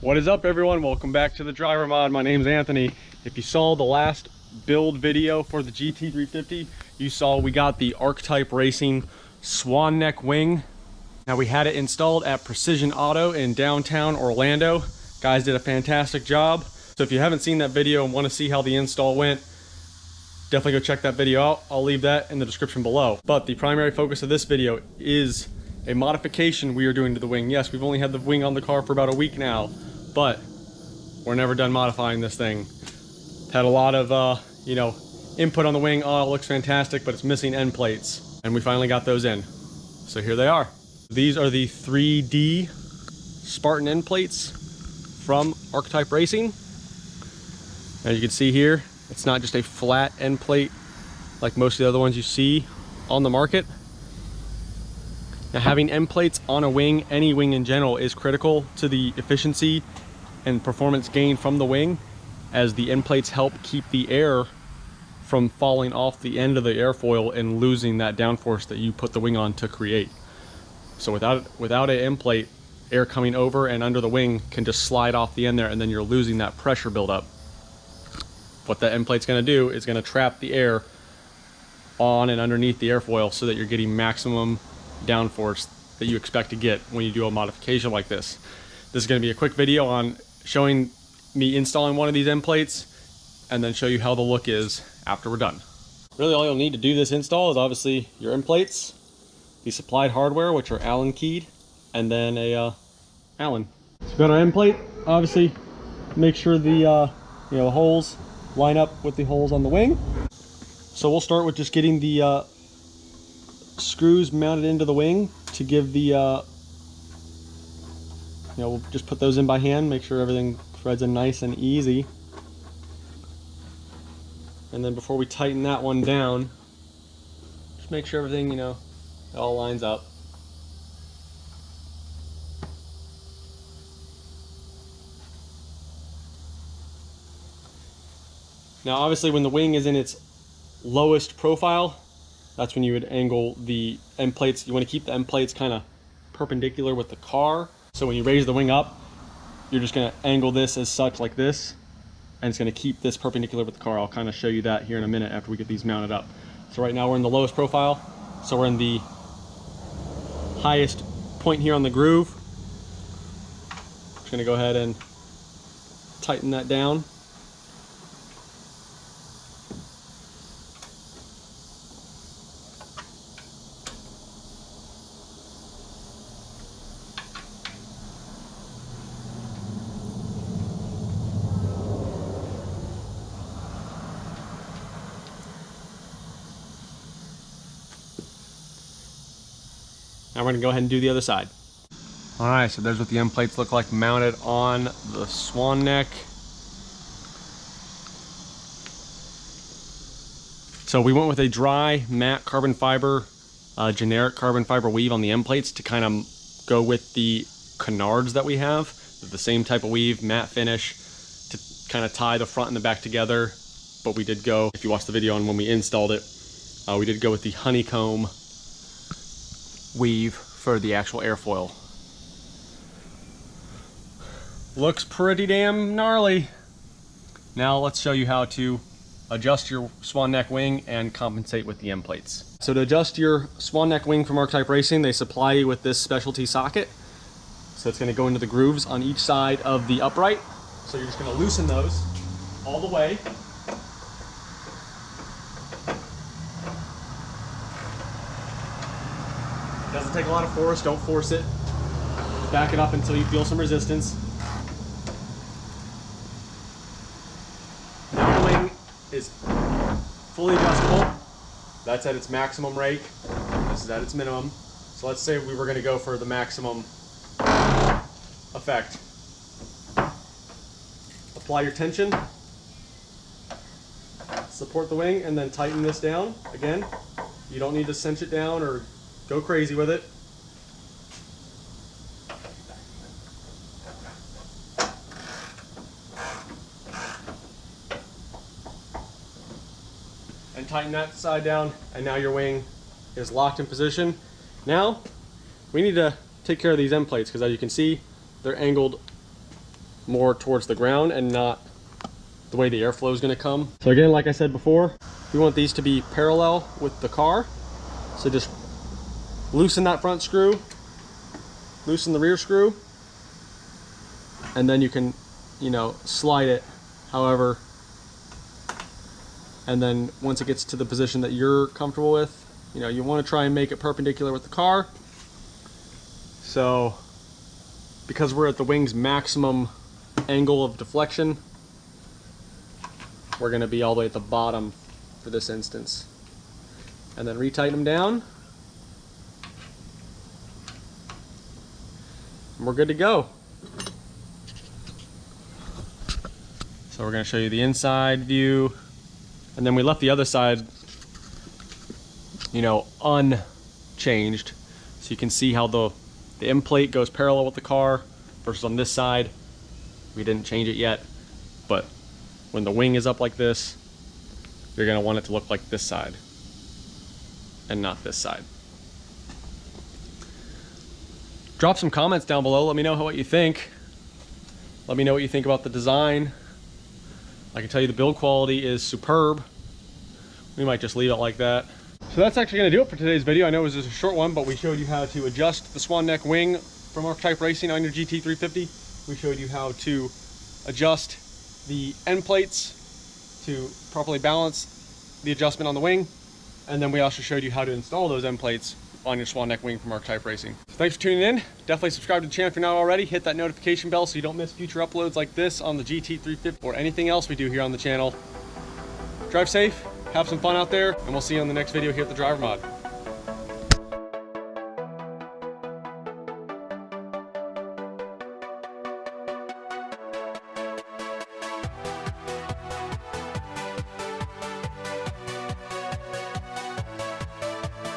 What is up, everyone? Welcome back to the Driver Mod. My name's Anthony. If you saw the last build video for the GT350, you saw we got the Archetype Racing Swan Neck Wing. Now, we had it installed at Precision Auto in downtown Orlando. Guys did a fantastic job. So if you haven't seen that video and want to see how the install went, definitely go check that video out. I'll leave that in the description below. But the primary focus of this video is a modification we are doing to the wing. Yes, we've only had the wing on the car for about a week now, but we're never done modifying this thing. Had a lot of, input on the wing. Oh, it looks fantastic, but it's missing end plates. And we finally got those in. So here they are. These are the 3D Spartan end plates from Archetype Racing. As you can see here, it's not just a flat end plate like most of the other ones you see on the market. Now, having end plates on a wing, any wing in general, is critical to the efficiency and performance gain from the wing, as the end plates help keep the air from falling off the end of the airfoil and losing that downforce that you put the wing on to create. So without an end plate, air coming over and under the wing can just slide off the end there, and then you're losing that pressure buildup. What that end plate's going to do is going to trap the air on and underneath the airfoil so that you're getting maximum downforce that you expect to get when you do a modification like this. This is going to be a quick video on showing me installing one of these end plates and then show you how the look is after we're done. Really, all you'll need to do this install is obviously your end plates, the supplied hardware, which are Allen keyed, and then a Allen. So we've got our end plate. Obviously, make sure the the holes line up with the holes on the wing. So we'll start with just getting the screws mounted into the wing to give the we'll just put those in by hand, make sure everything threads in nice and easy. And then before we tighten that one down, just make sure everything, it all lines up. Now, obviously, when the wing is in its lowest profile, that's when you would angle the end plates. You want to keep the end plates kind of perpendicular with the car. So when you raise the wing up, you're just going to angle this as such, like this, and it's going to keep this perpendicular with the car. I'll kind of show you that here in a minute after we get these mounted up. So right now we're in the lowest profile. So we're in the highest point here on the groove. Just going to go ahead and tighten that down. Now we're going to go ahead and do the other side. Alright, so there's what the end plates look like mounted on the Swan Neck. So we went with a dry matte carbon fiber, generic carbon fiber weave on the end plates to kind of go with the canards that we have. The same type of weave, matte finish, to kind of tie the front and the back together. But we did go, if you watched the video on when we installed it, we did go with the honeycomb weave for the actual airfoil. Looks pretty damn gnarly. Now let's show you how to adjust your Swan Neck wing and compensate with the end plates. So to adjust your Swan Neck wing from Archetype Racing, they supply you with this specialty socket. So it's going to go into the grooves on each side of the upright. So you're just going to loosen those all the way. It doesn't take a lot of force, don't force it. Back it up until you feel some resistance. Now the wing is fully adjustable. That's at its maximum rake. This is at its minimum. So let's say we were going to go for the maximum effect. Apply your tension. Support the wing and then tighten this down. Again, you don't need to cinch it down or go crazy with it. And tighten that side down, and now your wing is locked in position. Now we need to take care of these end plates, because as you can see, they're angled more towards the ground and not the way the airflow is going to come. So again, like I said before, we want these to be parallel with the car. So just loosen that front screw, loosen the rear screw, and then you can, you know, slide it however. And then once it gets to the position that you're comfortable with, you know, you want to try and make it perpendicular with the car. So because we're at the wing's maximum angle of deflection, we're going to be all the way at the bottom for this instance. And then retighten them down. And we're good to go. So we're going to show you the inside view. And then we left the other side, you know, unchanged. So you can see how the end plate goes parallel with the car versus on this side. We didn't change it yet, but when the wing is up like this, you're going to want it to look like this side and not this side. Drop some comments down below. Let me know what you think. Let me know what you think about the design. I can tell you the build quality is superb. We might just leave it like that. So that's actually going to do it for today's video. I know it was just a short one, but we showed you how to adjust the Swan Neck Wing from Archetype Racing on your GT350. We showed you how to adjust the end plates to properly balance the adjustment on the wing. And then we also showed you how to install those end plates on your Swan Neck Wing from Archetype Racing. So thanks for tuning in. Definitely subscribe to the channel if you're not already. Hit that notification bell so you don't miss future uploads like this on the GT350 or anything else we do here on the channel. Drive safe, have some fun out there, and we'll see you on the next video here at the Driver Mod.